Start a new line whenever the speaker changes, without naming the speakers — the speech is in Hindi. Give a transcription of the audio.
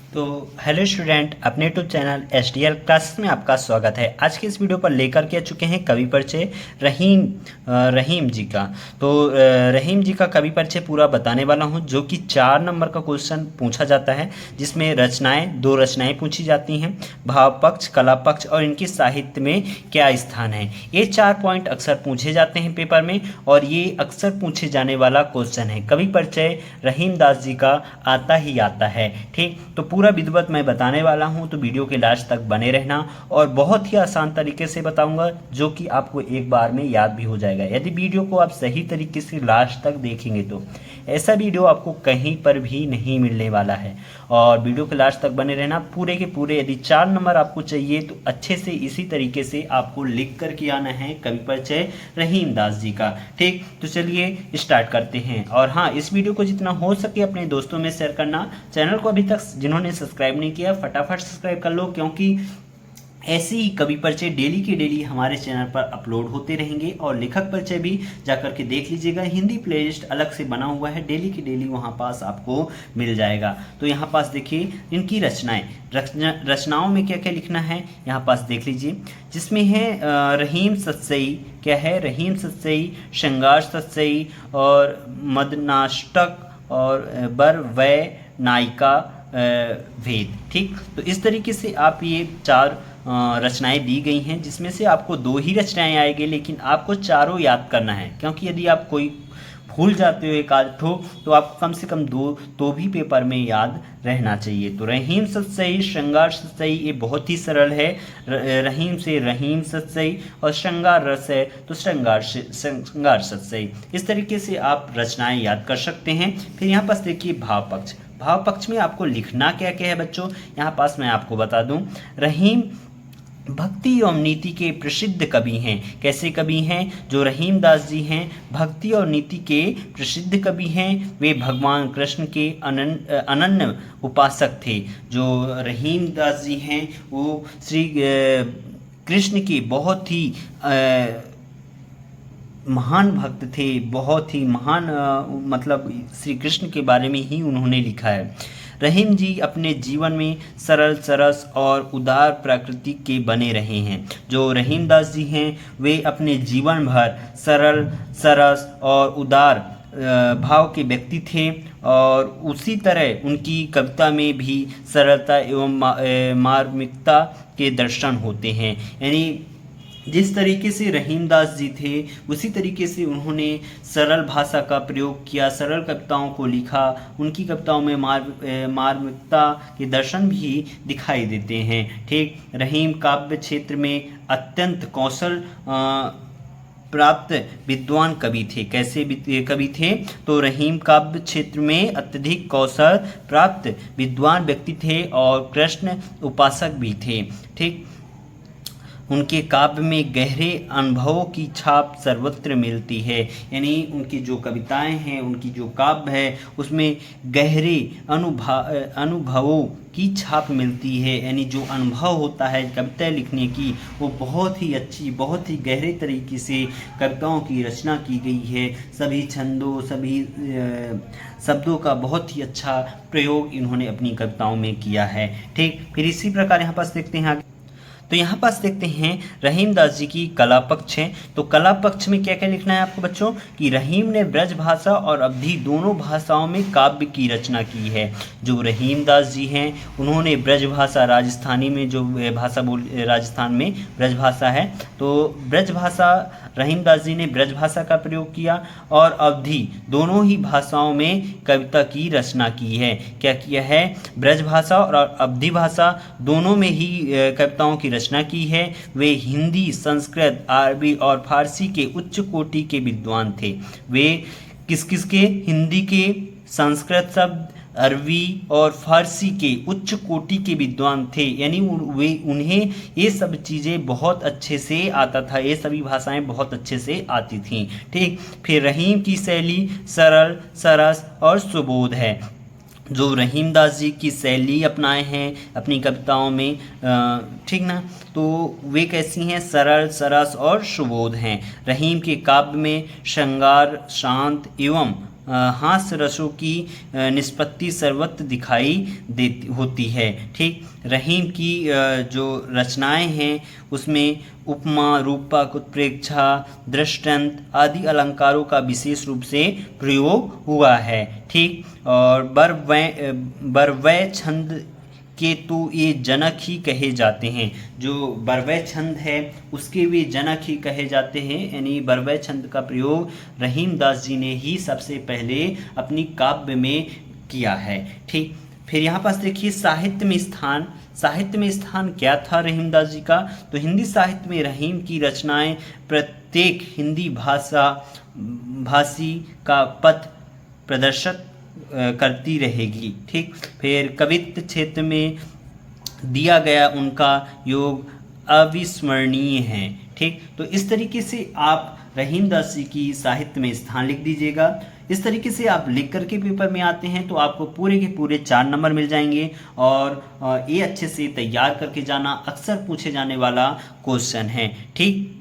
तो हेलो स्टूडेंट, अपने यूट्यूब चैनल SDL क्लासेस में आपका स्वागत है। आज के इस वीडियो पर लेकर के आ चुके हैं कवि परिचय रहीम जी का। तो रहीम जी का कवि परिचय पूरा बताने वाला हूं, जो कि 4 नंबर का क्वेश्चन पूछा जाता है, जिसमें दो रचनाएं पूछी जाती हैं, भाव पक्ष, कला पक्ष और इनके साहित्य में क्या स्थान है। ये 4 पॉइंट अक्सर पूछे जाते हैं पेपर में, और ये अक्सर पूछे जाने वाला क्वेश्चन है। कवि परिचय रहीम दास जी का आता ही आता है। ठीक, तो पूरा विधिवत मैं बताने वाला हूं, तो वीडियो के लास्ट तक बने रहना। और बहुत ही आसान तरीके से बताऊंगा, जो कि आपको एक बार में याद भी हो जाएगा यदि वीडियो को आप सही तरीके से लास्ट तक देखेंगे। तो ऐसा वीडियो आपको कहीं पर भी नहीं मिलने वाला है। और वीडियो के लास्ट तक बने रहना पूरे के पूरे। यदि 4 नंबर आपको चाहिए तो अच्छे से इसी तरीके से आपको लिख कर के आना है कवि परिचय रहीम दास जी का। ठीक, तो चलिए स्टार्ट करते हैं। और हाँ, इस वीडियो को जितना हो सके अपने दोस्तों में शेयर करना। चैनल को अभी तक जिन्होंने सब्सक्राइब नहीं किया, फटाफट सब्सक्राइब कर लो, क्योंकि ऐसे ही कवि परिचय डेली के डेली हमारे चैनल पर अपलोड होते रहेंगे। और लेखक परिचय भी जाकर के देख लीजिएगा, हिंदी प्लेलिस्ट अलग से बना हुआ है, डेली की डेली वहाँ पास आपको मिल जाएगा। तो यहाँ पास देखिए इनकी रचनाओं में क्या क्या लिखना है, यहाँ पास देख लीजिए। जिसमें है रहीम सतसई, क्या है, रहीम सतसई, श्रृंगार सतसई और मदनाष्टक और बर वै नायिका भेद। ठीक, तो इस तरीके से आप ये 4 रचनाएं दी गई हैं, जिसमें से आपको 2 ही रचनाएं आएंगी, लेकिन आपको चारों याद करना है। क्योंकि यदि आप कोई भूल जाते हो एक आध ठो, तो आपको कम से कम 2 तो भी पेपर में याद रहना चाहिए। तो रहीम सतसई, श्रृंगार सतसई, ये बहुत ही सरल है। रहीम से रहीम सतसई, और श्रृंगार रस है तो श्रृंगार सतसई। इस तरीके से आप रचनाएं याद कर सकते हैं। फिर यहाँ पास देखिए भाव पक्ष। भाव पक्ष में आपको लिखना क्या क्या है बच्चों, यहाँ पास मैं आपको बता दूं। रहीम भक्ति एवं नीति के प्रसिद्ध कवि हैं। कैसे कवि हैं? जो रहीम दास जी हैं भक्ति और नीति के प्रसिद्ध कवि हैं। वे भगवान कृष्ण के अनन्य उपासक थे। जो रहीम दास जी हैं वो श्री कृष्ण के बहुत ही महान भक्त थे, बहुत ही महान मतलब श्री कृष्ण के बारे में ही उन्होंने लिखा है। रहीम जी अपने जीवन में सरल, सरस और उदार प्रकृति के बने रहे हैं। जो रहीम दास जी हैं वे अपने जीवन भर सरल, सरस और उदार भाव के व्यक्ति थे। और उसी तरह उनकी कविता में भी सरलता एवं मार्मिकता के दर्शन होते हैं। यानी जिस तरीके से रहीम दास जी थे, उसी तरीके से उन्होंने सरल भाषा का प्रयोग किया, सरल कविताओं को लिखा। उनकी कविताओं में मार्मिकता के दर्शन भी दिखाई देते हैं। ठीक, रहीम काव्य क्षेत्र में अत्यंत कौशल प्राप्त विद्वान कवि थे। कैसे कवि थे? तो रहीम काव्य क्षेत्र में अत्यधिक कौशल प्राप्त विद्वान व्यक्ति थे और कृष्ण उपासक भी थे। ठीक, उनके काव्य में गहरे अनुभवों की छाप सर्वत्र मिलती है। यानी उनकी जो कविताएं हैं, उनकी जो काव्य है, उसमें गहरे अनुभवों की छाप मिलती है। यानी जो अनुभव होता है कविता लिखने की, वो बहुत ही अच्छी, बहुत ही गहरे तरीके से कविताओं की रचना की गई है। सभी छंदों, सभी शब्दों का बहुत ही अच्छा प्रयोग इन्होंने अपनी कविताओं में किया है। ठीक, फिर इसी प्रकार यहाँ पास देखते हैं आगे। तो यहाँ पास देखते हैं रहीम दास जी की कला पक्ष है। तो कला पक्ष में क्या क्या लिखना है आपको बच्चों, कि रहीम ने ब्रज भाषा और अवधी दोनों भाषाओं में काव्य की रचना की है। जो रहीम दास जी हैं उन्होंने ब्रज भाषा, राजस्थानी में जो भाषा राजस्थान में ब्रज भाषा है, तो ब्रज भाषा रहीम दास जी ने ब्रज भाषा का प्रयोग किया, और अवधी दोनों ही भाषाओं में कविता की रचना की है। क्या किया है? ब्रज भाषा और अवधी भाषा दोनों में ही कविताओं की रचना की है। वे हिंदी, संस्कृत, अरबी और फारसी के उच्च कोटि के विद्वान थे। वे किस के? हिंदी के, संस्कृत शब्द, अरबी और फारसी के उच्च कोटि के विद्वान थे। यानी उन्हें ये सब चीज़ें बहुत अच्छे से आता था, ये सभी भाषाएं बहुत अच्छे से आती थीं। ठीक, फिर रहीम की शैली सरल, सरस और सुबोध है। जो रहीम दास जी की शैली अपनाए हैं अपनी कविताओं में, ठीक ना, तो वे कैसी हैं? सरल, सरस और सुबोध हैं। रहीम के काव्य में श्रृंगार शांत एवं हास्य रसों की निष्पत्ति सर्वत्र दिखाई देती होती है। ठीक, रहीम की जो रचनाएं हैं उसमें उपमा, रूपक, उत्प्रेक्षा, दृष्टांत आदि अलंकारों का विशेष रूप से प्रयोग हुआ है। ठीक, और बरवै छंद के तो ये जनक ही कहे जाते हैं। जो बरवै छंद है उसके वे जनक ही कहे जाते हैं, यानी बरवै छंद का प्रयोग रहीमदास जी ने ही सबसे पहले अपनी काव्य में किया है। ठीक, फिर यहाँ पास देखिए साहित्य में स्थान। साहित्य में स्थान क्या था रहीमदास जी का? तो हिंदी साहित्य में रहीम की रचनाएं प्रत्येक हिंदी भाषी का पथ प्रदर्शित करती रहेगी। ठीक, फिर कवित्व क्षेत्र में दिया गया उनका योग अविस्मरणीय है। ठीक, तो इस तरीके से आप रहीमदास जी की साहित्य में स्थान लिख दीजिएगा। इस तरीके से आप लिख करके पेपर में आते हैं तो आपको पूरे के पूरे 4 नंबर मिल जाएंगे और ये अच्छे से तैयार करके जाना, अक्सर पूछे जाने वाला क्वेश्चन है। ठीक,